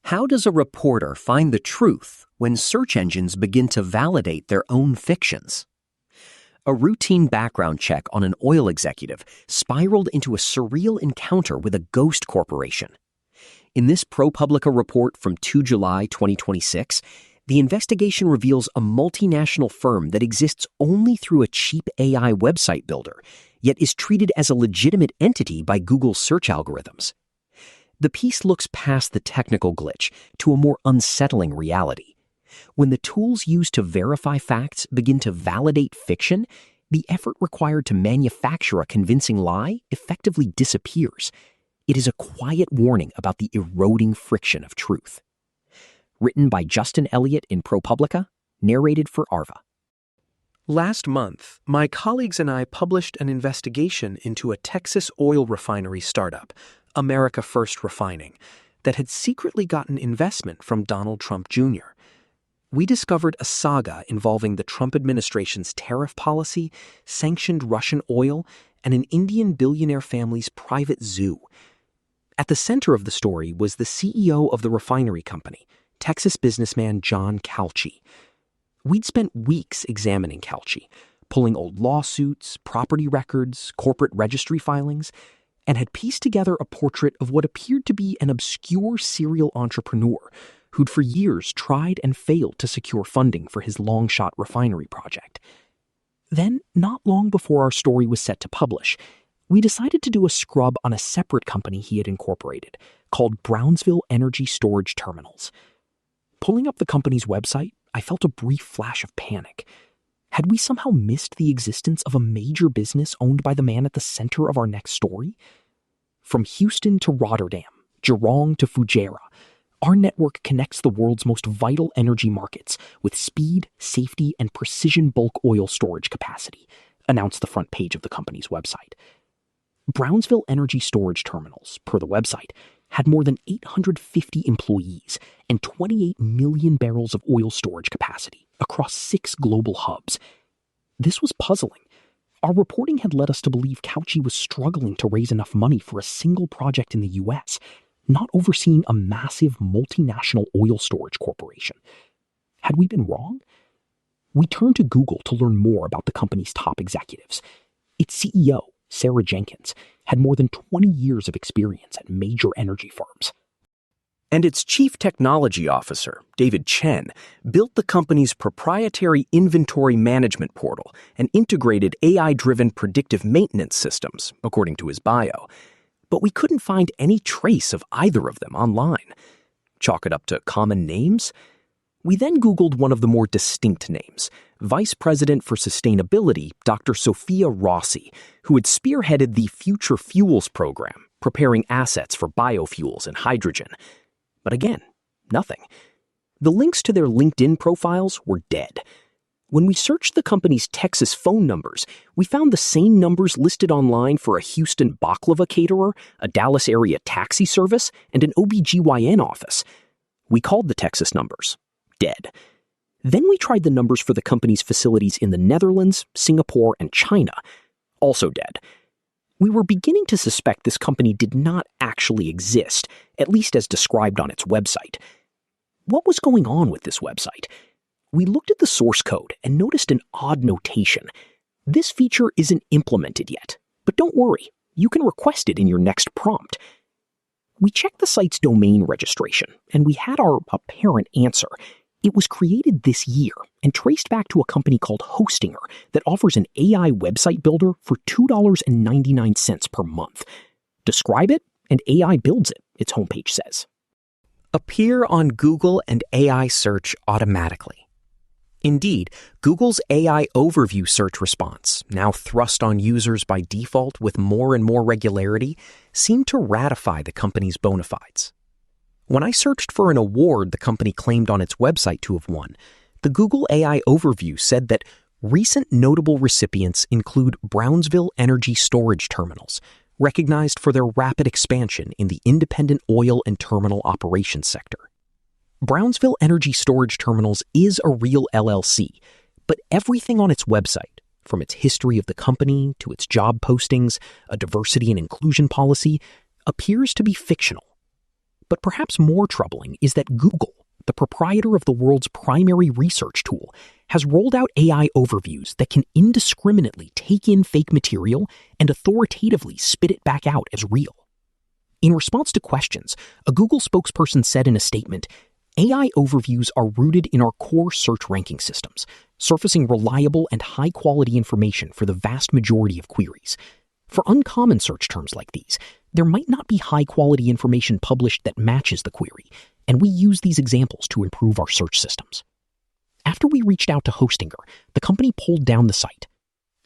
How does a reporter find the truth when search engines begin to validate their own fictions? A routine background check on an oil executive spiraled into a surreal encounter with a ghost corporation. In this ProPublica report from 2 July 2026, the investigation reveals a multinational firm that exists only through a cheap AI website builder, yet is treated as a legitimate entity by Google's search algorithms. The piece looks past the technical glitch to a more unsettling reality. When the tools used to verify facts begin to validate fiction, the effort required to manufacture a convincing lie effectively disappears. It is a quiet warning about the eroding friction of truth. Written by Justin Elliott in ProPublica, narrated for Arva. Last month, my colleagues and I published an investigation into a Texas oil refinery startup, America First Refining, that had secretly gotten investment from Donald Trump Jr. We discovered a saga involving the Trump administration's tariff policy, sanctioned Russian oil, and an Indian billionaire family's private zoo. At the center of the story was the CEO of the refinery company, Texas businessman John Calci. We'd spent weeks examining Calci, pulling old lawsuits, property records, corporate registry filings, and had pieced together a portrait of what appeared to be an obscure serial entrepreneur who'd for years tried and failed to secure funding for his long-shot refinery project. Then, not long before our story was set to publish, we decided to do a scrub on a separate company he had incorporated, called Brownsville Energy Storage Terminals. Pulling up the company's website, I felt a brief flash of panic. Had we somehow missed the existence of a major business owned by the man at the center of our next story? From Houston to Rotterdam, Jurong to Fujairah, our network connects the world's most vital energy markets with speed, safety, and precision bulk oil storage capacity, announced the front page of the company's website. Brownsville Energy Storage Terminals, per the website, had more than 850 employees and 28 million barrels of oil storage capacity across 6 global hubs. This was puzzling. Our reporting had led us to believe Calci was struggling to raise enough money for a single project in the U.S., not overseeing a massive multinational oil storage corporation. Had we been wrong? We turned to Google to learn more about the company's top executives. Its CEO, Sarah Jenkins, had more than 20 years of experience at major energy firms. And its chief technology officer, David Chen, built the company's proprietary inventory management portal and integrated AI-driven predictive maintenance systems, according to his bio. But we couldn't find any trace of either of them online. Chalk it up to common names? We then Googled one of the more distinct names, Vice President for Sustainability, Dr. Sophia Rossi, who had spearheaded the Future Fuels program, preparing assets for biofuels and hydrogen. But again, nothing. The links to their LinkedIn profiles were dead. When we searched the company's Texas phone numbers, we found the same numbers listed online for a Houston baklava caterer, a Dallas area taxi service, and an OBGYN office. We called the Texas numbers. Dead. Then we tried the numbers for the company's facilities in the Netherlands, Singapore, and China. Also dead. We were beginning to suspect this company did not actually exist, at least as described on its website. What was going on with this website? We looked at the source code and noticed an odd notation. This feature isn't implemented yet, but don't worry, you can request it in your next prompt. We checked the site's domain registration, and we had our apparent answer. It was created this year and traced back to a company called Hostinger that offers an AI website builder for $2.99 per month. Describe it, and AI builds it, its homepage says. Appear on Google and AI search automatically. Indeed, Google's AI overview search response, now thrust on users by default with more and more regularity, seemed to ratify the company's bona fides. When I searched for an award the company claimed on its website to have won, the Google AI overview said that recent notable recipients include Brownsville Energy Storage Terminals, recognized for their rapid expansion in the independent oil and terminal operations sector. Brownsville Energy Storage Terminals is a real LLC, but everything on its website, from its history of the company to its job postings, a diversity and inclusion policy, appears to be fictional. But perhaps more troubling is that Google, the proprietor of the world's primary research tool, has rolled out AI overviews that can indiscriminately take in fake material and authoritatively spit it back out as real. In response to questions, a Google spokesperson said in a statement, "AI overviews are rooted in our core search ranking systems, surfacing reliable and high-quality information for the vast majority of queries. For uncommon search terms like these, there might not be high-quality information published that matches the query, and we use these examples to improve our search systems." After we reached out to Hostinger, the company pulled down the site.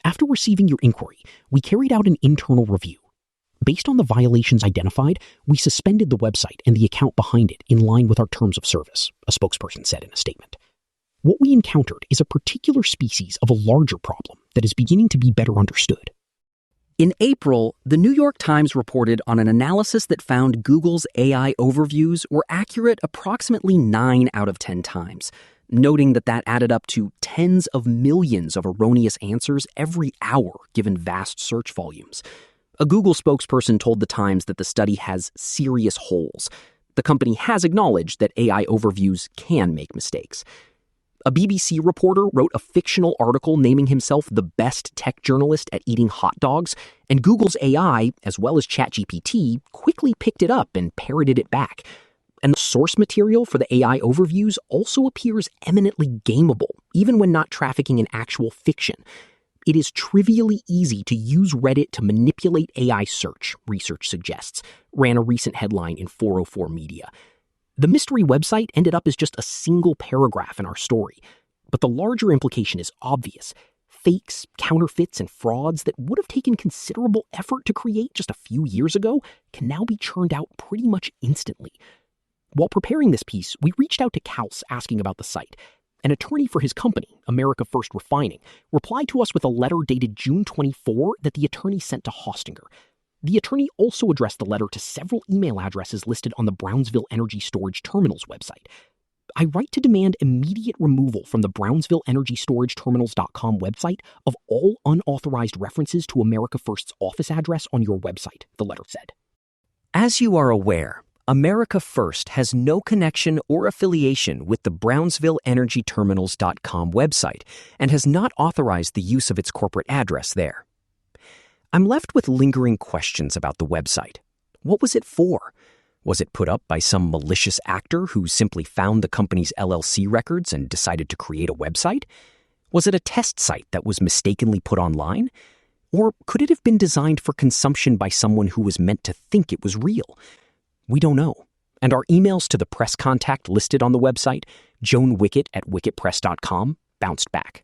After receiving your inquiry, we carried out an internal review. Based on the violations identified, we suspended the website and the account behind it in line with our terms of service, a spokesperson said in a statement. What we encountered is a particular species of a larger problem that is beginning to be better understood. In April, the New York Times reported on an analysis that found Google's AI overviews were accurate approximately 9 out of 10 times, noting that added up to tens of millions of erroneous answers every hour given vast search volumes. A Google spokesperson told the Times that the study has serious holes. The company has acknowledged that AI overviews can make mistakes. A BBC reporter wrote a fictional article naming himself the best tech journalist at eating hot dogs, and Google's AI, as well as ChatGPT, quickly picked it up and parroted it back. And the source material for the AI overviews also appears eminently gameable, even when not trafficking in actual fiction. It is trivially easy to use Reddit to manipulate AI search, research suggests, ran a recent headline in 404 Media. The mystery website ended up as just a single paragraph in our story, but the larger implication is obvious. Fakes, counterfeits, and frauds that would have taken considerable effort to create just a few years ago can now be churned out pretty much instantly. While preparing this piece, we reached out to Kals asking about the site. An attorney for his company, America First Refining, replied to us with a letter dated June 24 that the attorney sent to Hostinger. The attorney also addressed the letter to several email addresses listed on the Brownsville Energy Storage Terminal's website. I write to demand immediate removal from the BrownsvilleEnergyStorageTerminals.com website of all unauthorized references to America First's office address on your website, the letter said. As you are aware, America First has no connection or affiliation with the BrownsvilleEnergyTerminals.com website and has not authorized the use of its corporate address there. I'm left with lingering questions about the website. What was it for? Was it put up by some malicious actor who simply found the company's LLC records and decided to create a website? Was it a test site that was mistakenly put online? Or could it have been designed for consumption by someone who was meant to think it was real? We don't know. And our emails to the press contact listed on the website, Joan Wickett at wicketpress.com, bounced back.